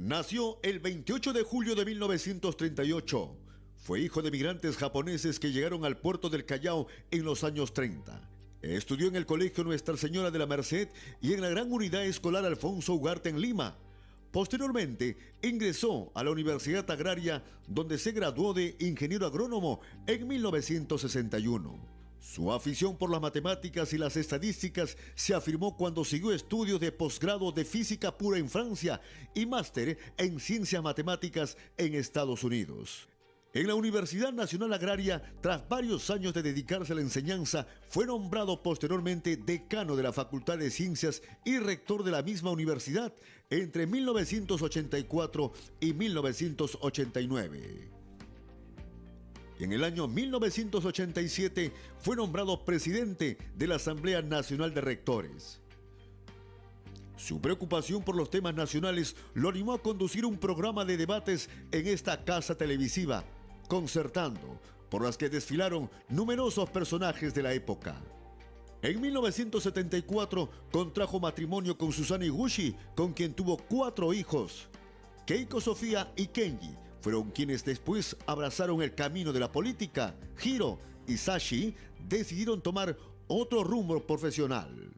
Nació el 28 de julio de 1938. Fue hijo de migrantes japoneses que llegaron al puerto del Callao en los años 30. Estudió en el Colegio Nuestra Señora de la Merced y en la Gran Unidad Escolar Alfonso Ugarte en Lima. Posteriormente, ingresó a la Universidad Agraria, donde se graduó de ingeniero agrónomo en 1961. Su afición por las matemáticas y las estadísticas se afirmó cuando siguió estudios de posgrado de física pura en Francia y máster en ciencias matemáticas en Estados Unidos. En la Universidad Nacional Agraria, tras varios años de dedicarse a la enseñanza, fue nombrado posteriormente decano de la Facultad de Ciencias y rector de la misma universidad entre 1984 y 1989. En el año 1987 fue nombrado presidente de la Asamblea Nacional de Rectores. Su preocupación por los temas nacionales lo animó a conducir un programa de debates en esta casa televisiva, Concertando, por las que desfilaron numerosos personajes de la época. En 1974 contrajo matrimonio con Susana Higuchi, con quien tuvo 4 hijos. Keiko Sofía y Kenji fueron quienes después abrazaron el camino de la política. Hiro y Sashi decidieron tomar otro rumbo profesional.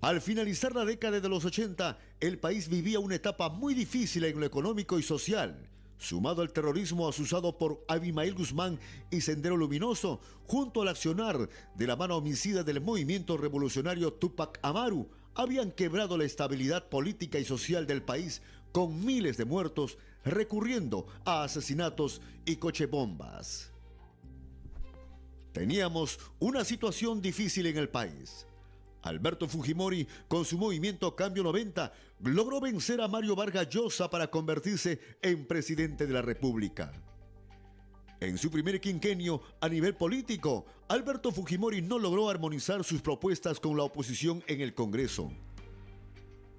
Al finalizar la década de los 80, el país vivía una etapa muy difícil en lo económico y social. Sumado al terrorismo asusado por Abimael Guzmán y Sendero Luminoso, junto al accionar de la mano homicida del movimiento revolucionario Tupac Amaru, habían quebrado la estabilidad política y social del país con miles de muertos, recurriendo a asesinatos y cochebombas. Teníamos una situación difícil en el país. Alberto Fujimori, con su movimiento Cambio 90, logró vencer a Mario Vargas Llosa para convertirse en presidente de la República. En su primer quinquenio a nivel político, Alberto Fujimori no logró armonizar sus propuestas con la oposición en el Congreso.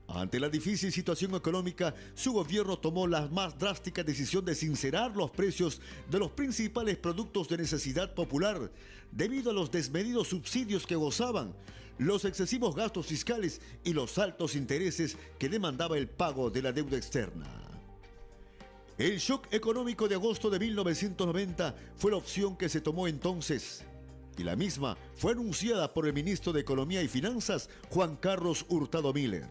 Ante la difícil situación económica, su gobierno tomó la más drástica decisión de sincerar los precios de los principales productos de necesidad popular, debido a los desmedidos subsidios que gozaban, los excesivos gastos fiscales y los altos intereses que demandaba el pago de la deuda externa. El shock económico de agosto de 1990 fue la opción que se tomó entonces, y la misma fue anunciada por el ministro de Economía y Finanzas, Juan Carlos Hurtado Miller.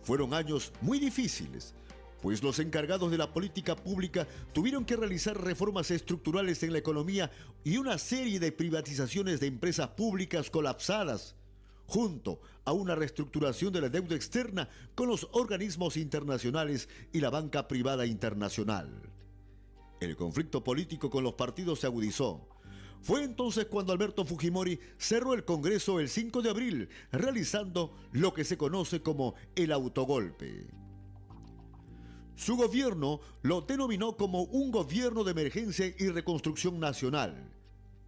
Fueron años muy difíciles, pues los encargados de la política pública tuvieron que realizar reformas estructurales en la economía y una serie de privatizaciones de empresas públicas colapsadas, junto a una reestructuración de la deuda externa con los organismos internacionales y la banca privada internacional. El conflicto político con los partidos se agudizó. Fue entonces cuando Alberto Fujimori cerró el Congreso el 5 de abril, realizando lo que se conoce como el autogolpe. Su gobierno lo denominó como un gobierno de emergencia y reconstrucción nacional.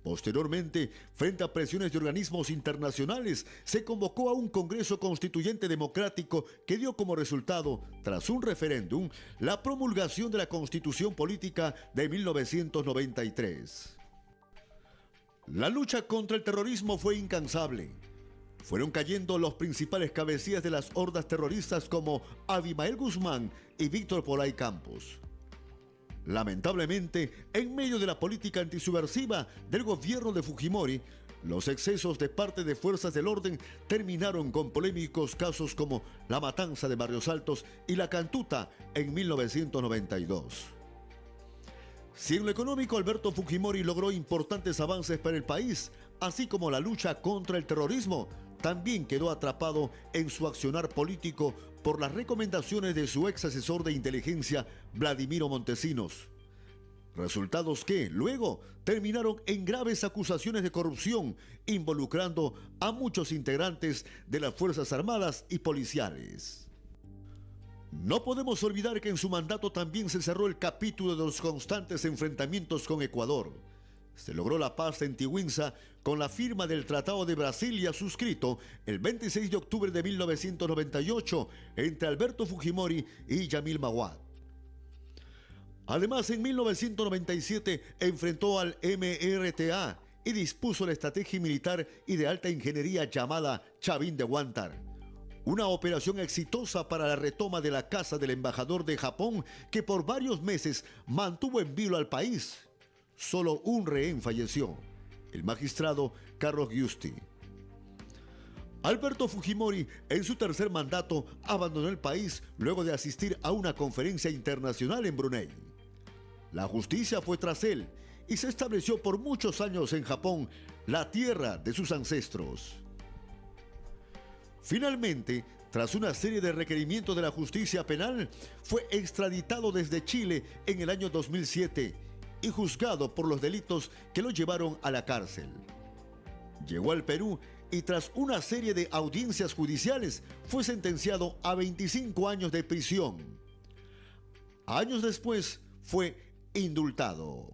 Posteriormente, frente a presiones de organismos internacionales, se convocó a un Congreso Constituyente Democrático que dio como resultado, tras un referéndum, la promulgación de la Constitución Política de 1993. La lucha contra el terrorismo fue incansable. Fueron cayendo los principales cabecillas de las hordas terroristas como Abimael Guzmán y Víctor Polay Campos. Lamentablemente, en medio de la política antisubversiva del gobierno de Fujimori, los excesos de parte de fuerzas del orden terminaron con polémicos casos como la matanza de Barrios Altos y la Cantuta en 1992. Si en lo económico Alberto Fujimori logró importantes avances para el país, así como la lucha contra el terrorismo, también quedó atrapado en su accionar político por las recomendaciones de su ex asesor de inteligencia, Vladimiro Montesinos. Resultados que, luego, terminaron en graves acusaciones de corrupción, involucrando a muchos integrantes de las Fuerzas Armadas y policiales. No podemos olvidar que en su mandato también se cerró el capítulo de los constantes enfrentamientos con Ecuador. Se logró la paz en Tiwinsa con la firma del Tratado de Brasilia suscrito el 26 de octubre de 1998 entre Alberto Fujimori y Yamil Mahuad. Además, en 1997 enfrentó al MRTA y dispuso la estrategia militar y de alta ingeniería llamada Chavín de Huántar, una operación exitosa para la retoma de la casa del embajador de Japón que por varios meses mantuvo en vilo al país. Solo un rehén falleció, el magistrado Carlos Giusti. Alberto Fujimori, en su tercer mandato, abandonó el país luego de asistir a una conferencia internacional en Brunei. La justicia fue tras él y se estableció por muchos años en Japón, la tierra de sus ancestros. Finalmente, tras una serie de requerimientos de la justicia penal, fue extraditado desde Chile en el año 2007 y juzgado por los delitos que lo llevaron a la cárcel. Llegó al Perú y tras una serie de audiencias judiciales fue sentenciado a 25 años de prisión. Años después fue indultado.